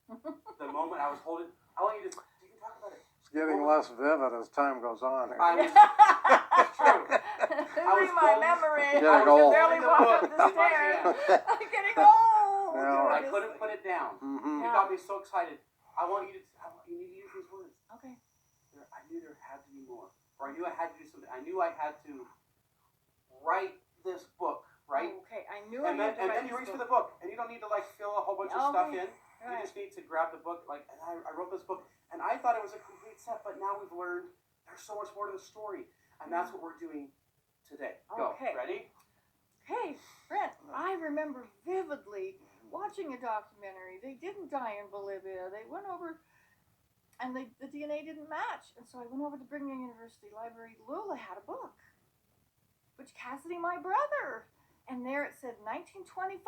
the moment I was holding. I want you to talk about it. It's getting less vivid as time goes on. It's true. Losing my memory. Getting I old. can barely walk up the stairs. I'm getting old. Yeah. I couldn't put it down. Mm-hmm. You got me so excited. You need to use these words. Okay. I knew there had to be more. Or I knew I had to do something. I knew I had to write this book, right? Okay, I knew And I had to then write you reach this for the book. And you don't need to fill a whole bunch of stuff in. You just need to grab the book. And I wrote this book. And I thought it was a complete set, but now we've learned there's so much more to the story. And that's what we're doing today. Go. Okay. Ready? Hey, Brent, I remember vividly watching a documentary. They didn't die in Bolivia. They went over, and the DNA didn't match. And so I went over to Brigham Young University Library. Lula had a book. Butch Cassidy, my brother. And there it said 1925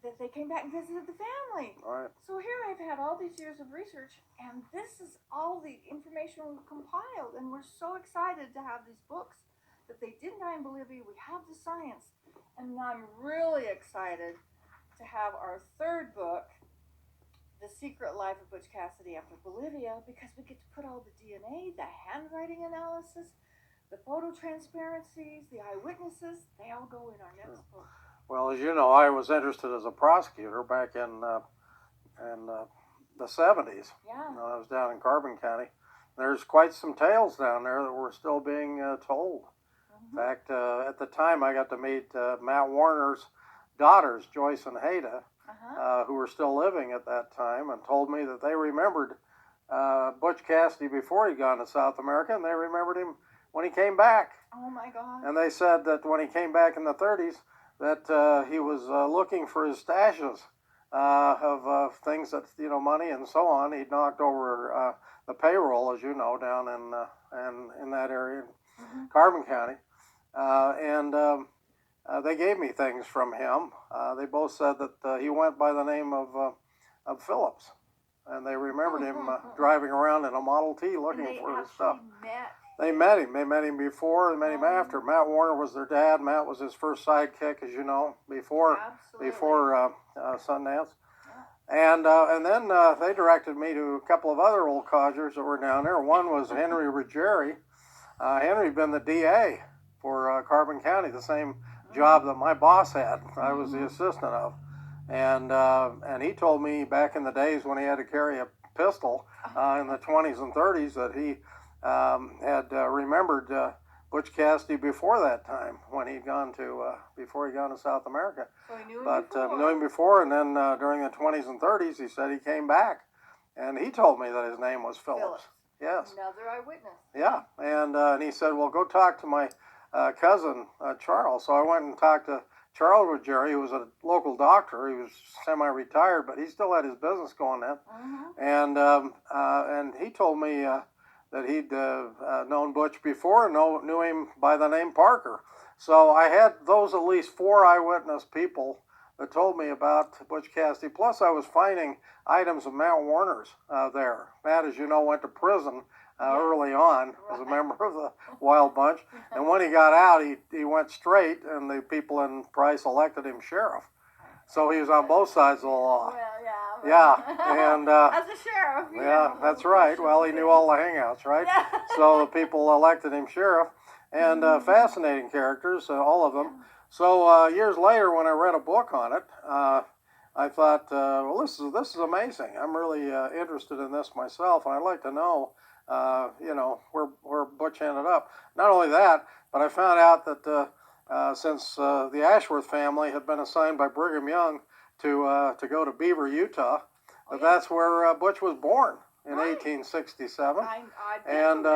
that they came back and visited the family. All right. So here I've had all these years of research, and this is all the information compiled. And we're so excited to have these books that they didn't die in Bolivia. We have the science. And I'm really excited to have our third book, The Secret Life of Butch Cassidy After Bolivia, because we get to put all the DNA, the handwriting analysis, the photo transparencies, the eyewitnesses, they all go in our next book. Well, as you know, I was interested as a prosecutor back in the 70s. Yeah. I was down in Carbon County. There's quite some tales down there that were still being told. In fact, at the time, I got to meet Matt Warner's daughters, Joyce and Haida, who were still living at that time, and told me that they remembered Butch Cassidy before he'd gone to South America, and they remembered him when he came back. Oh, my God. And they said that when he came back in the 30s, that he was looking for his stashes of things that, money and so on. He'd knocked over the payroll, as you know, down in that area, Carbon County. They gave me things from him. They both said that he went by the name of Phillips, and they remembered him driving around in a Model T looking for his stuff. They met him. They met him before. They met him after. Matt Warner was their dad. Matt was his first sidekick, as you know, before Sundance. And then they directed me to a couple of other old codgers that were down there. One was Henry Ruggieri. Henry had been the DA for Carbon County, the same job that my boss had. I was the assistant of. And he told me back in the days when he had to carry a pistol in the 20s and 30s that he had remembered Butch Cassidy before that time, when he'd gone to South America. So he knew him before. Knew him before, and then during the 20s and 30s, he said he came back, and he told me that his name was Phillips. Yes. Another eyewitness. Yeah, and he said, well, go talk to my cousin, Charles. So I went and talked to Charles Ruggieri, who was a local doctor. He was semi-retired, but he still had his business going then. And he told me that he'd known Butch before and knew him by the name Parker. So I had those at least 4 eyewitness people that told me about Butch Cassidy. Plus, I was finding items of Matt Warner's there. Matt, as you know, went to prison early on as a member of the Wild Bunch. And when he got out, he went straight, and the people in Price elected him sheriff. So he was on both sides of the law. Well, yeah. And as a sheriff. Yeah, that's right. Well, he knew all the hangouts, right? Yeah. So the people elected him sheriff. And fascinating characters, all of them. So years later, when I read a book on it, I thought, well, this is amazing. I'm really interested in this myself, and I'd like to know, where Butch ended up. Not only that, but I found out that since the Ashworth family had been assigned by Brigham Young to go to Beaver, Utah, that's where Butch was born in 1867. And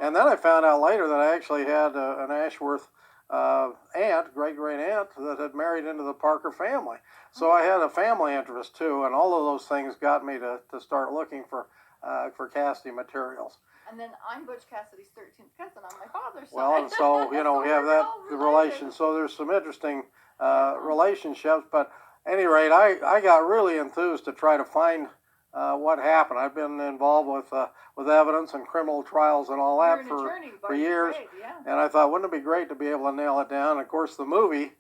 and then I found out later that I actually had an Ashworth great aunt that had married into the Parker family. So I had a family interest too, and all of those things got me to start looking for Cassidy materials. And then I'm Butch Cassidy's 13th cousin on my father's side. Well, and so, we have that relation. So there's some interesting relationships. But at any rate, I got really enthused to try to find what happened. I've been involved with evidence and criminal trials and all that for years. Yeah. And I thought, wouldn't it be great to be able to nail it down? Of course, the movie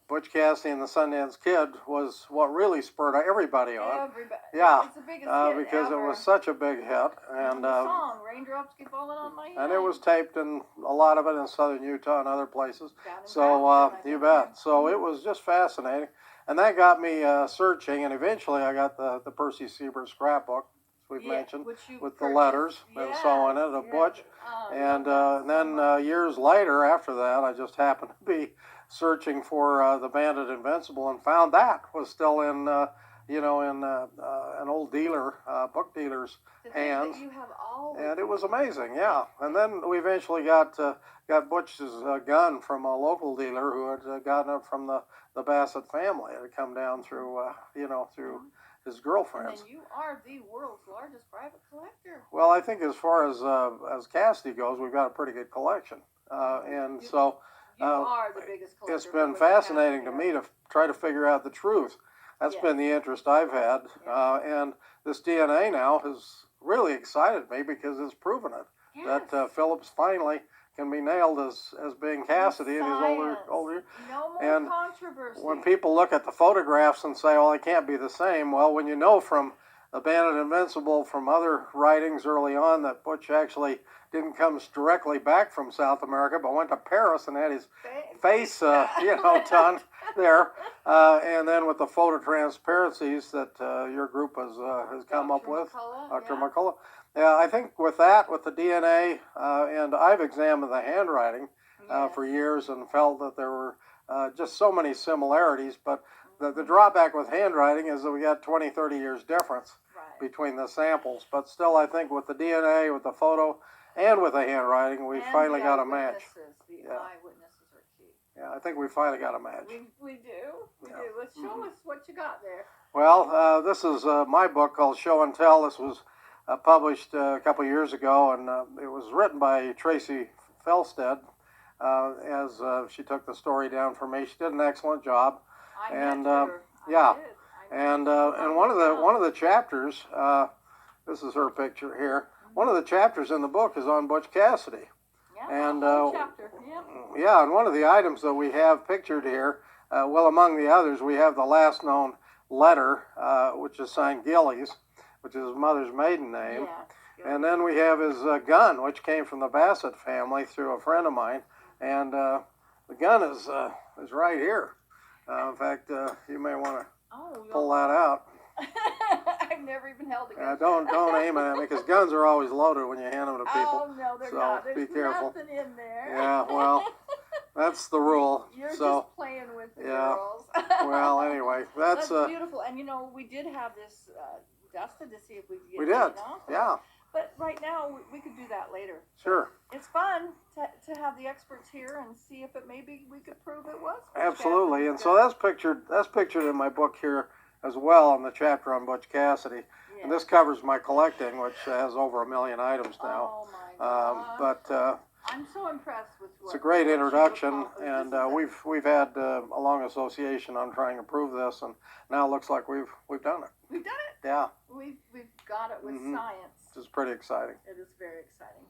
Butch Cassidy and the Sundance Kid was what really spurred everybody on. Everybody. Yeah, It's the biggest hit because ever. it was such a big hit, And the song, Raindrops Keep Falling on My Head. and it was taped in a lot of it in southern Utah and other places. Down in So Grafton, I you think, bet. yeah. So it was just fascinating, and that got me searching, and eventually I got the Percy Siebert scrapbook, as we've mentioned, which you with the purchased. letters and so on it of Butch. And then years later, after that, I just happened to be searching for the Bandit Invincible and found that was still in, an old dealer, book dealer's hands. You have all And it was amazing, yeah. And then we eventually got Butch's gun from a local dealer who had gotten it from the Bassett family. It had come down through, through his girlfriends. And you are the world's largest private collector. Well, I think as far as Cassidy goes, we've got a pretty good collection, and so You are the biggest collector. it's been fascinating to me to try to figure out the truth. That's been the interest I've had, and this DNA now has really excited me because it's proven it that Phillips finally can be nailed as being Cassidy in his older. No more and controversy. when people look at the photographs and say, "Well, they can't be the same," well, when you know from The Bandit Invincible from other writings early on that Butch actually didn't come directly back from South America, but went to Paris and had his face, done there. And then with the photo transparencies that your group has come up with, Dr. McCullough. Yeah, I think with that, with the DNA, and I've examined the handwriting for years and felt that there were just so many similarities, but the drawback with handwriting is that we got 20, 30 years difference between the samples. But still, I think with the DNA, with the photo, and with the handwriting, we finally got a match. The eyewitnesses are key. Yeah, I think we finally got a match. We do. We do. Let's show us what you got there. Well, this is my book called Show and Tell. This was published a couple years ago, and it was written by Tracy Felstead as she took the story down for me. She did an excellent job. And and one of the chapters, this is her picture here. One of the chapters in the book is on Butch Cassidy. Yeah, and chapter. Yeah, and one of the items that we have pictured here, well, among the others, we have the last known letter, which is signed Gillies, which is his mother's maiden name. Yeah, and then we have his gun, which came from the Bassett family through a friend of mine. And the gun is right here. In fact, you may want to pull that out. I've never even held a gun. Don't aim at me because guns are always loaded when you hand them to people. Oh no, they're not. There's be careful. nothing in there. Yeah, well, that's the rule. You're so, just playing with the girls. Well, anyway, that's beautiful. And we did have this dusted to see if we could get we did. Yeah. But right now, we could do that later. Sure. It's fun to have the experts here and see if maybe we could prove it was. Absolutely. And so that's pictured in my book here as well in the chapter on Butch Cassidy. Yeah. And this covers my collecting, which has over 1 million items now. Oh my God. But I'm so impressed with it's a great introduction, and we've had a long association on trying to prove this, and now it looks like we've done it. We've done it. Yeah. We've got it with science. Which is pretty exciting. It is very exciting.